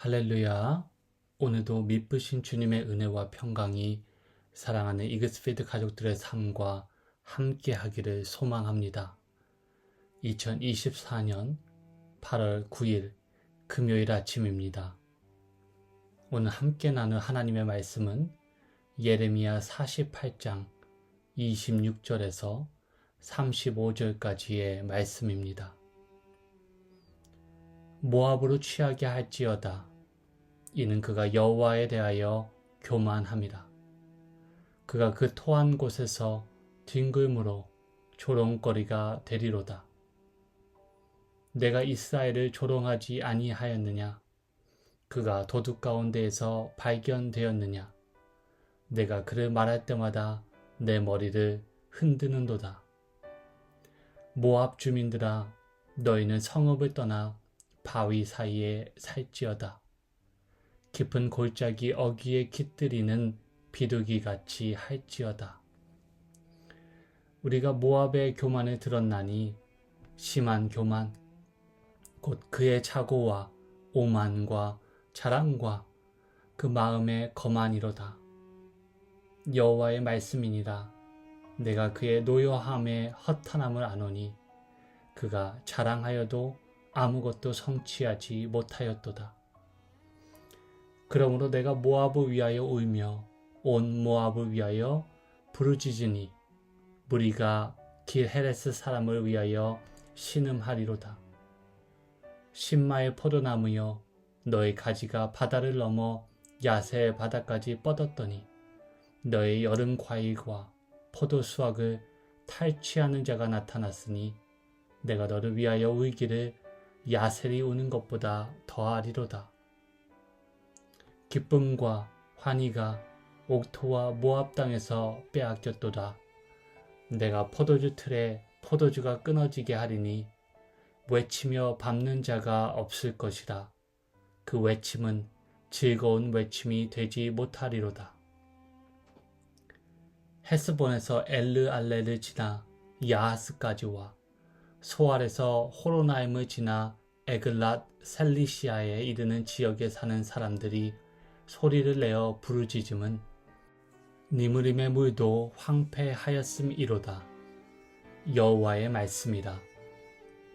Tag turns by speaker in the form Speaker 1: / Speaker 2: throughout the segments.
Speaker 1: 할렐루야. 오늘도 미쁘신 주님의 은혜와 평강이 사랑하는 이그스피드 가족들의 삶과 함께 하기를 소망합니다. 2024년 8월 9일 금요일 아침입니다. 오늘 함께 나눌 하나님의 말씀은 예레미야 48장 26절에서 35절까지의 말씀입니다. 모압으로 취하게 할지어다. 이는 그가 여호와에 대하여 교만함이라. 그가 그 토한 곳에서 뒹굴므로 조롱거리가 되리로다. 내가 이스라엘을 조롱하지 아니하였느냐? 그가 도둑 가운데에서 발견되었느냐? 내가 그를 말할 때마다 내 머리를 흔드는도다. 모압 주민들아, 너희는 성읍을 떠나 바위 사이에 살지어다. 깊은 골짜기 어귀에 깃들이는 비둘기같이 할지어다. 우리가 모압의 교만을 들었나니 심한 교만, 곧 그의 착오와 오만과 자랑과 그 마음의 거만이로다. 여호와의 말씀이니라. 내가 그의 노여함의 허탄함을 아노니 그가 자랑하여도 아무것도 성취하지 못하였도다. 그러므로 내가 모압을 위하여 울며 온 모압을 위하여 부르짖으니 무리가 길 헤레스 사람을 위하여 신음하리로다. 신마의 포도나무여, 너의 가지가 바다를 넘어 야세 바다까지 뻗었더니 너의 여름 과일과 포도 수확을 탈취하는 자가 나타났으니 내가 너를 위하여 울기를 야셀이 우는 것보다 더하리로다. 기쁨과 환희가 옥토와 모압 땅에서 빼앗겼도다. 내가 포도주 틀에 포도주가 끊어지게 하리니 외치며 밟는 자가 없을 것이라. 그 외침은 즐거운 외침이 되지 못하리로다. 헤스본에서 엘르알레를 지나 야하스까지 와 소알에서 호로나임을 지나 에글랏 셀리시아에 이르는 지역에 사는 사람들이 소리를 내어 부르짖음은 니무림의 물도 황폐하였음이로다. 여호와의 말씀이라.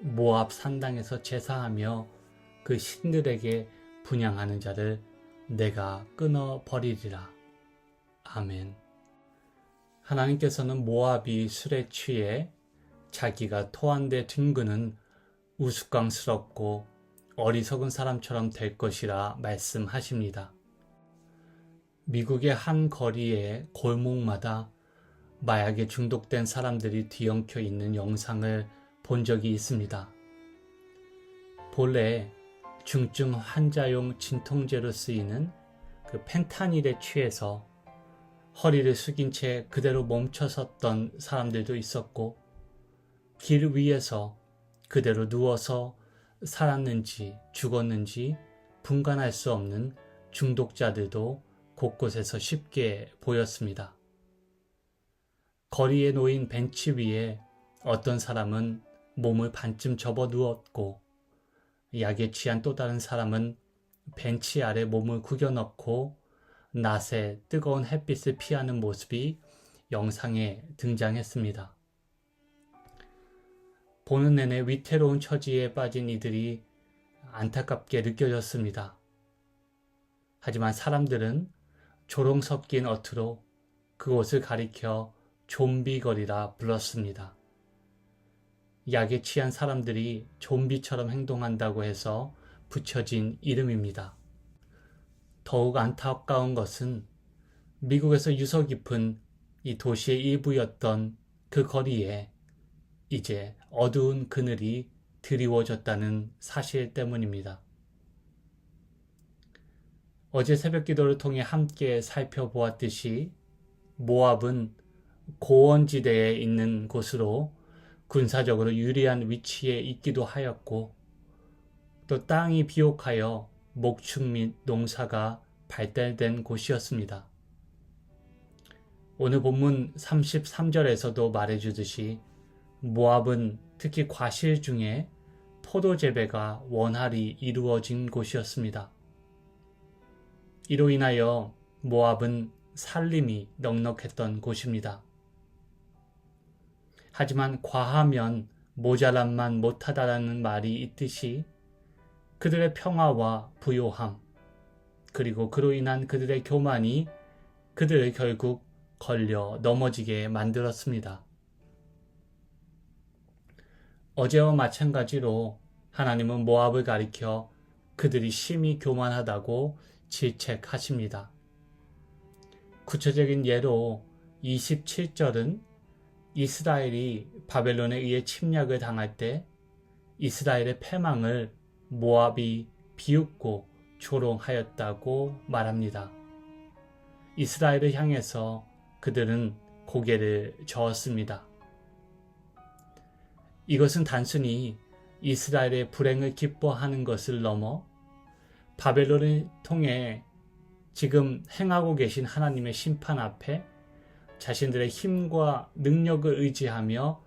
Speaker 1: 모압 산당에서 제사하며 그 신들에게 분향하는 자를 내가 끊어버리리라. 아멘. 하나님께서는 모압이 술에 취해 자기가 토한 데 뒹구는 우스꽝스럽고 어리석은 사람처럼 될 것이라 말씀하십니다. 미국의 한 거리의 골목마다 마약에 중독된 사람들이 뒤엉켜 있는 영상을 본 적이 있습니다. 본래 중증 환자용 진통제로 쓰이는 그 펜타닐에 취해서 허리를 숙인 채 그대로 멈춰섰던 사람들도 있었고, 길 위에서 그대로 누워서 살았는지 죽었는지 분간할 수 없는 중독자들도 곳곳에서 쉽게 보였습니다. 거리에 놓인 벤치 위에 어떤 사람은 몸을 반쯤 접어 누웠고, 약에 취한 또 다른 사람은 벤치 아래 몸을 구겨 넣고 낮에 뜨거운 햇빛을 피하는 모습이 영상에 등장했습니다. 보는 내내 위태로운 처지에 빠진 이들이 안타깝게 느껴졌습니다. 하지만 사람들은 조롱 섞인 어투로 그곳을 가리켜 좀비거리라 불렀습니다. 약에 취한 사람들이 좀비처럼 행동한다고 해서 붙여진 이름입니다. 더욱 안타까운 것은 미국에서 유서 깊은 이 도시의 일부였던 그 거리에 이제 어두운 그늘이 드리워졌다는 사실 때문입니다. 어제 새벽 기도를 통해 함께 살펴보았듯이 모압은 고원지대에 있는 곳으로 군사적으로 유리한 위치에 있기도 하였고, 또 땅이 비옥하여 목축 및 농사가 발달된 곳이었습니다. 오늘 본문 33절에서도 말해주듯이 모압은 특히 과실 중에 포도 재배가 원활히 이루어진 곳이었습니다. 이로 인하여 모압은 살림이 넉넉했던 곳입니다. 하지만 과하면 모자람만 못하다라는 말이 있듯이 그들의 평화와 부요함, 그리고 그로 인한 그들의 교만이 그들을 결국 걸려 넘어지게 만들었습니다. 어제와 마찬가지로 하나님은 모압을 가리켜 그들이 심히 교만하다고 질책하십니다. 구체적인 예로 27절은 이스라엘이 바벨론에 의해 침략을 당할 때 이스라엘의 패망을 모압이 비웃고 조롱하였다고 말합니다. 이스라엘을 향해서 그들은 고개를 저었습니다. 이것은 단순히 이스라엘의 불행을 기뻐하는 것을 넘어 바벨론을 통해 지금 행하고 계신 하나님의 심판 앞에 자신들의 힘과 능력을 의지하며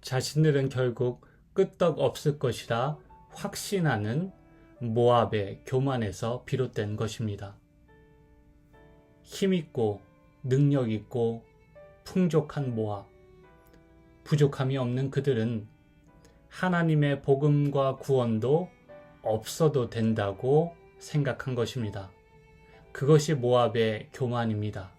Speaker 1: 자신들은 결국 끄떡 없을 것이라 확신하는 모압의 교만에서 비롯된 것입니다. 힘있고 능력있고 풍족한 모압, 부족함이 없는 그들은 하나님의 복음과 구원도 없어도 된다고 생각한 것입니다. 그것이 모압의 교만입니다.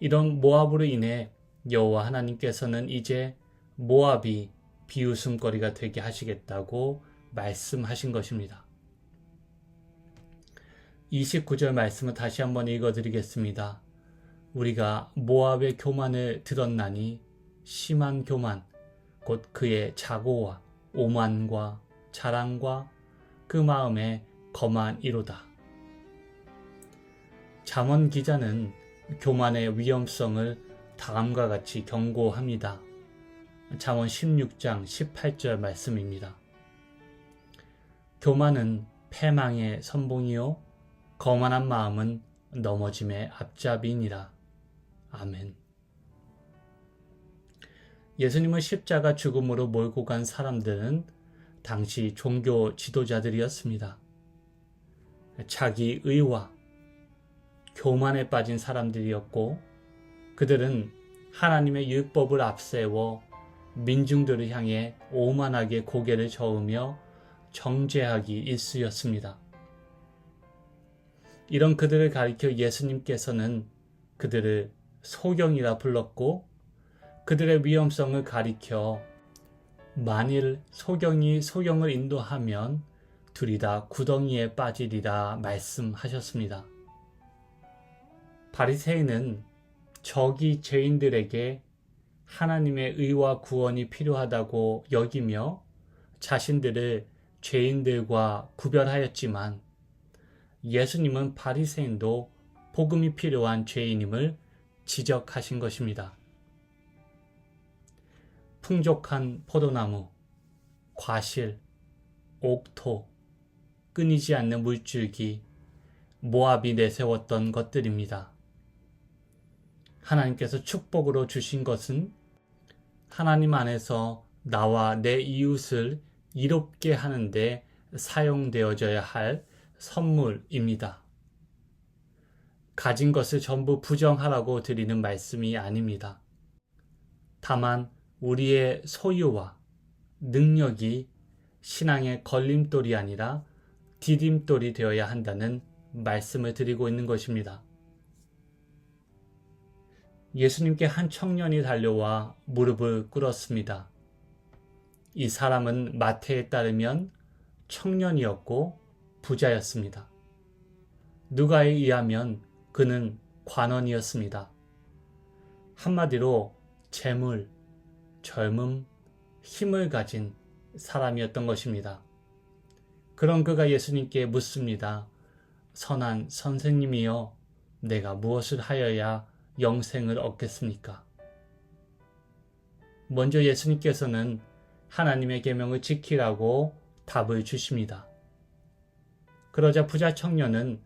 Speaker 1: 이런 모압으로 인해 여호와 하나님께서는 이제 모압이 비웃음거리가 되게 하시겠다고 말씀하신 것입니다. 29절 말씀을 다시 한번 읽어드리겠습니다. 우리가 모압의 교만을 들었나니 심한 교만, 곧 그의 자고와 오만과 자랑과 그 마음에 거만이로다. 잠언 기자는 교만의 위험성을 다음과 같이 경고합니다. 잠언 16장 18절 말씀입니다. 교만은 패망의 선봉이요 거만한 마음은 넘어짐의 앞잡이니라. 아멘. 예수님을 십자가 죽음으로 몰고 간 사람들은 당시 종교 지도자들이었습니다. 자기 의와 교만에 빠진 사람들이었고 그들은 하나님의 율법을 앞세워 민중들을 향해 오만하게 고개를 저으며 정죄하기 일쑤였습니다. 이런 그들을 가리켜 예수님께서는 그들을 소경이라 불렀고 그들의 위험성을 가리켜 만일 소경이 소경을 인도하면 둘이 다 구덩이에 빠지리라 말씀하셨습니다. 바리새인은 저기 죄인들에게 하나님의 의와 구원이 필요하다고 여기며 자신들을 죄인들과 구별하였지만 예수님은 바리새인도 복음이 필요한 죄인임을 지적하신 것입니다. 풍족한 포도나무, 과실, 옥토, 끊이지 않는 물줄기, 모압이 내세웠던 것들입니다. 하나님께서 축복으로 주신 것은 하나님 안에서 나와 내 이웃을 이롭게 하는데 사용되어져야 할 선물입니다. 가진 것을 전부 부정하라고 드리는 말씀이 아닙니다. 다만 우리의 소유와 능력이 신앙의 걸림돌이 아니라 디딤돌이 되어야 한다는 말씀을 드리고 있는 것입니다. 예수님께 한 청년이 달려와 무릎을 꿇었습니다. 이 사람은 마태에 따르면 청년이었고 부자였습니다. 누가에 의하면 그는 관원이었습니다. 한마디로 재물, 젊음, 힘을 가진 사람이었던 것입니다. 그런 그가 예수님께 묻습니다. 선한 선생님이여, 내가 무엇을 하여야 영생을 얻겠습니까? 먼저 예수님께서는 하나님의 계명을 지키라고 답을 주십니다. 그러자 부자 청년은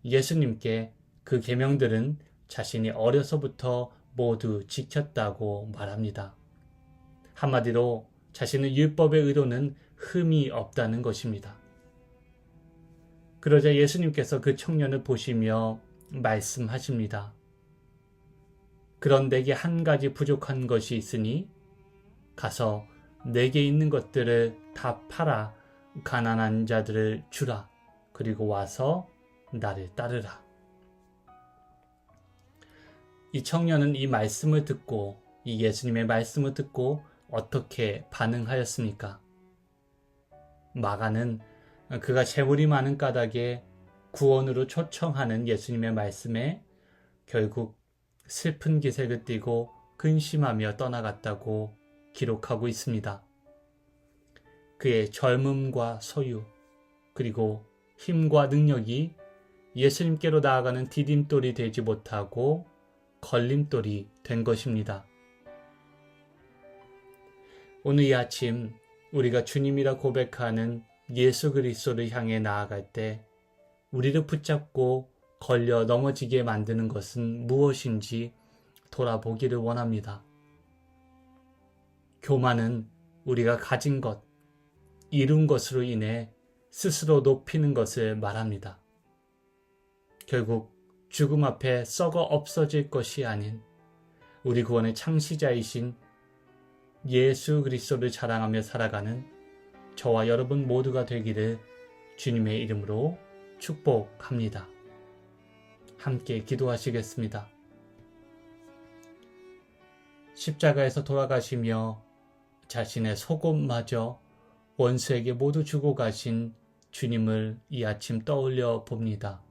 Speaker 1: 예수님께 그 계명들은 자신이 어려서부터 모두 지켰다고 말합니다. 한마디로 자신의 율법의 의도는 흠이 없다는 것입니다. 그러자 예수님께서 그 청년을 보시며 말씀하십니다. 그런 내게 한 가지 부족한 것이 있으니 가서 내게 있는 것들을 다 팔아 가난한 자들을 주라. 그리고 와서 나를 따르라. 이 청년은 이 말씀을 듣고, 이 예수님의 말씀을 듣고 어떻게 반응하였습니까? 마가는 그가 재물이 많은 까닭에 구원으로 초청하는 예수님의 말씀에 결국 슬픈 기색을 띠고 근심하며 떠나갔다고 기록하고 있습니다. 그의 젊음과 소유, 그리고 힘과 능력이 예수님께로 나아가는 디딤돌이 되지 못하고 걸림돌이 된 것입니다. 오늘 이 아침 우리가 주님이라 고백하는 예수 그리스도를 향해 나아갈 때 우리를 붙잡고 걸려 넘어지게 만드는 것은 무엇인지 돌아보기를 원합니다. 교만은 우리가 가진 것, 이룬 것으로 인해 스스로 높이는 것을 말합니다. 결국 죽음 앞에 썩어 없어질 것이 아닌 우리 구원의 창시자이신 예수 그리스도를 자랑하며 살아가는 저와 여러분 모두가 되기를 주님의 이름으로 축복합니다. 함께 기도하시겠습니다. 십자가에서 돌아가시며 자신의 속옷마저 원수에게 모두 주고 가신 주님을 이 아침 떠올려 봅니다.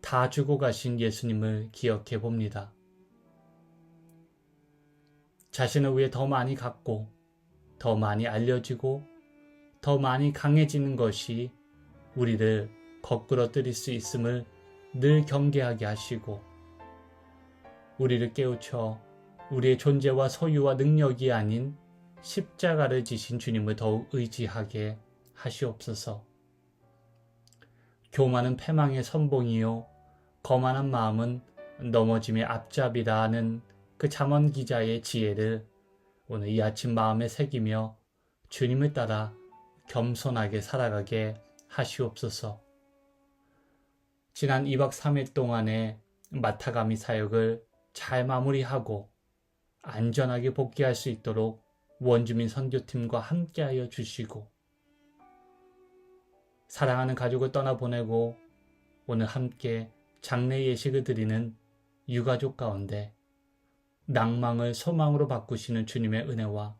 Speaker 1: 다 주고 가신 예수님을 기억해 봅니다. 자신을 위해 더 많이 갖고, 더 많이 알려지고, 더 많이 강해지는 것이 우리를 거꾸러뜨릴 수 있음을 늘 경계하게 하시고, 우리를 깨우쳐 우리의 존재와 소유와 능력이 아닌 십자가를 지신 주님을 더욱 의지하게 하시옵소서. 교만은 패망의 선봉이요 거만한 마음은 넘어짐의 앞잡이라는 그 잠언 기자의 지혜를 오늘 이 아침 마음에 새기며 주님을 따라 겸손하게 살아가게 하시옵소서. 지난 2박 3일 동안의 마타가미 사역을 잘 마무리하고 안전하게 복귀할 수 있도록 원주민 선교팀과 함께하여 주시고, 사랑하는 가족을 떠나보내고 오늘 함께 장례 예식을 드리는 유가족 가운데 낭망을 소망으로 바꾸시는 주님의 은혜와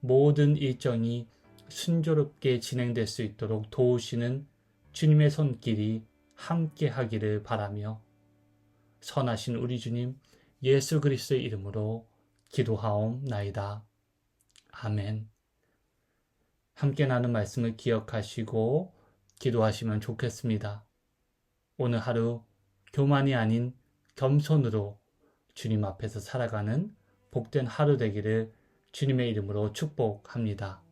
Speaker 1: 모든 일정이 순조롭게 진행될 수 있도록 도우시는 주님의 손길이 함께 하기를 바라며 선하신 우리 주님 예수 그리스도의 이름으로 기도하옵나이다. 아멘. 함께 나눈 말씀을 기억하시고 기도하시면 좋겠습니다. 오늘 하루 교만이 아닌 겸손으로 주님 앞에서 살아가는 복된 하루 되기를 주님의 이름으로 축복합니다.